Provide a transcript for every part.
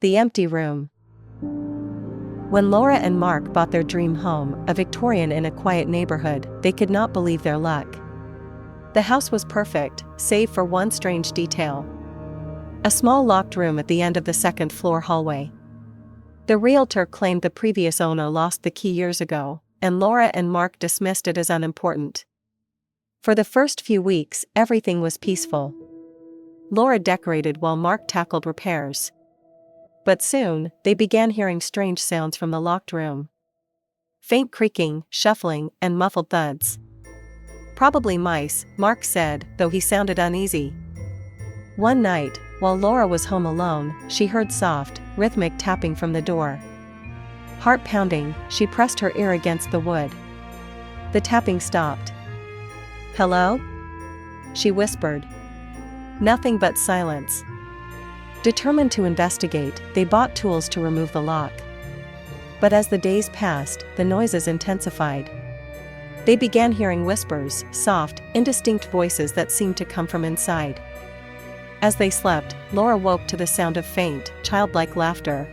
The empty room. When Laura and Mark bought their dream home, a Victorian in a quiet neighborhood, they could not believe their luck. The house was perfect, save for one strange detail. A small locked room at the end of the second-floor hallway. The realtor claimed the previous owner lost the key years ago, and Laura and Mark dismissed it as unimportant. For the first few weeks, everything was peaceful. Laura decorated while Mark tackled repairs. But soon, they began hearing strange sounds from the locked room. Faint creaking, shuffling, and muffled thuds. Probably mice, Mark said, though he sounded uneasy. One night, while Laura was home alone, she heard soft, rhythmic tapping from the door. Heart pounding, she pressed her ear against the wood. The tapping stopped. "Hello?" she whispered. Nothing but silence. Determined to investigate, they bought tools to remove the lock. But as the days passed, the noises intensified. They began hearing whispers, soft, indistinct voices that seemed to come from inside. As they slept, Laura woke to the sound of faint, childlike laughter.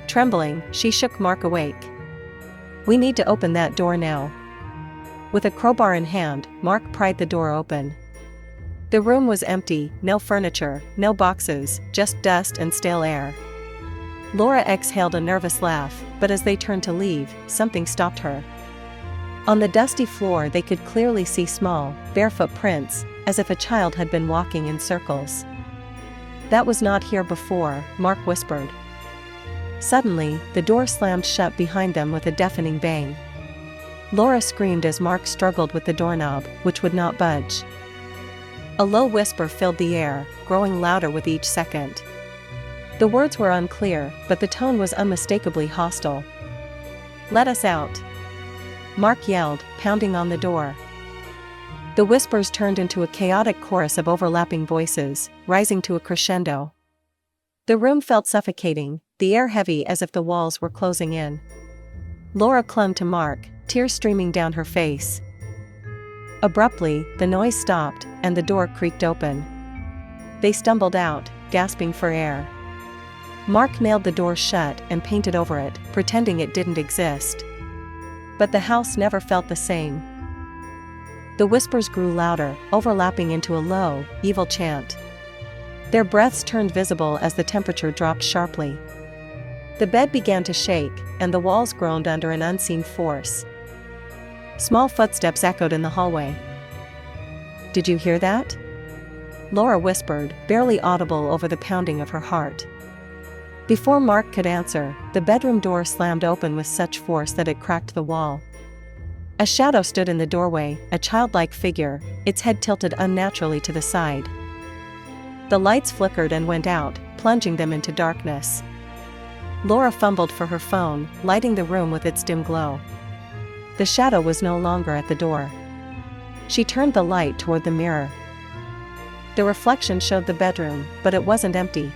Trembling, she shook Mark awake. "We need to open that door now." With a crowbar in hand, Mark pried the door open. The room was empty, no furniture, no boxes, just dust and stale air. Laura exhaled a nervous laugh, but as they turned to leave, something stopped her. On the dusty floor they could clearly see small, barefoot prints, as if a child had been walking in circles. "That was not here before," Mark whispered. Suddenly, the door slammed shut behind them with a deafening bang. Laura screamed as Mark struggled with the doorknob, which would not budge. A low whisper filled the air, growing louder with each second. The words were unclear, but the tone was unmistakably hostile. "Let us out!" Mark yelled, pounding on the door. The whispers turned into a chaotic chorus of overlapping voices, rising to a crescendo. The room felt suffocating, the air heavy as if the walls were closing in. Laura clung to Mark, tears streaming down her face. Abruptly, the noise stopped, and the door creaked open. They stumbled out, gasping for air. Mark nailed the door shut and painted over it, pretending it didn't exist. But the house never felt the same. The whispers grew louder, overlapping into a low, evil chant. Their breaths turned visible as the temperature dropped sharply. The bed began to shake, and the walls groaned under an unseen force. Small footsteps echoed in the hallway. "Did you hear that?" Laura whispered, barely audible over the pounding of her heart. Before Mark could answer, the bedroom door slammed open with such force that it cracked the wall. A shadow stood in the doorway, a childlike figure, its head tilted unnaturally to the side. The lights flickered and went out, plunging them into darkness. Laura fumbled for her phone, lighting the room with its dim glow. The shadow was no longer at the door. She turned the light toward the mirror. The reflection showed the bedroom, but it wasn't empty.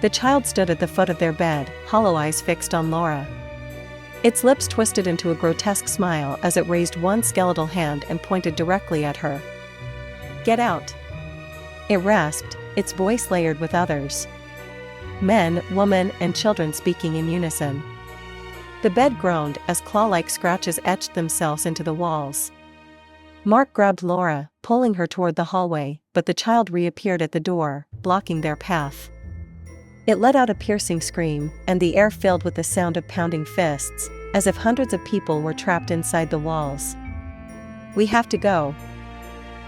The child stood at the foot of their bed, hollow eyes fixed on Laura. Its lips twisted into a grotesque smile as it raised one skeletal hand and pointed directly at her. "Get out!" It rasped, its voice layered with others. Men, women, and children speaking in unison. The bed groaned as claw-like scratches etched themselves into the walls. Mark grabbed Laura, pulling her toward the hallway, but the child reappeared at the door, blocking their path. It let out a piercing scream, and the air filled with the sound of pounding fists, as if hundreds of people were trapped inside the walls. "We have to go,"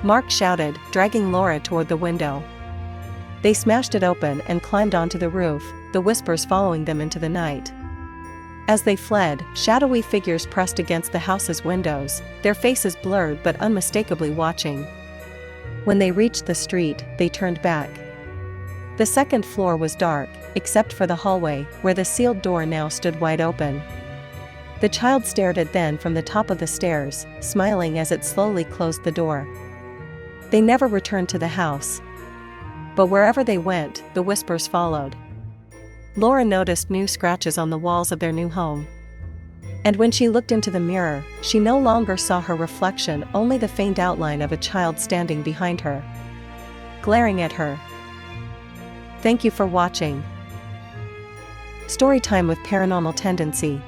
Mark shouted, dragging Laura toward the window. They smashed it open and climbed onto the roof, the whispers following them into the night. As they fled, shadowy figures pressed against the house's windows, their faces blurred but unmistakably watching. When they reached the street, they turned back. The second floor was dark, except for the hallway, where the sealed door now stood wide open. The child stared at them from the top of the stairs, smiling as it slowly closed the door. They never returned to the house. But wherever they went, the whispers followed. Laura noticed new scratches on the walls of their new home. And when she looked into the mirror, she no longer saw her reflection, only the faint outline of a child standing behind her, glaring at her. Thank you for watching. Storytime with paranormal tendency.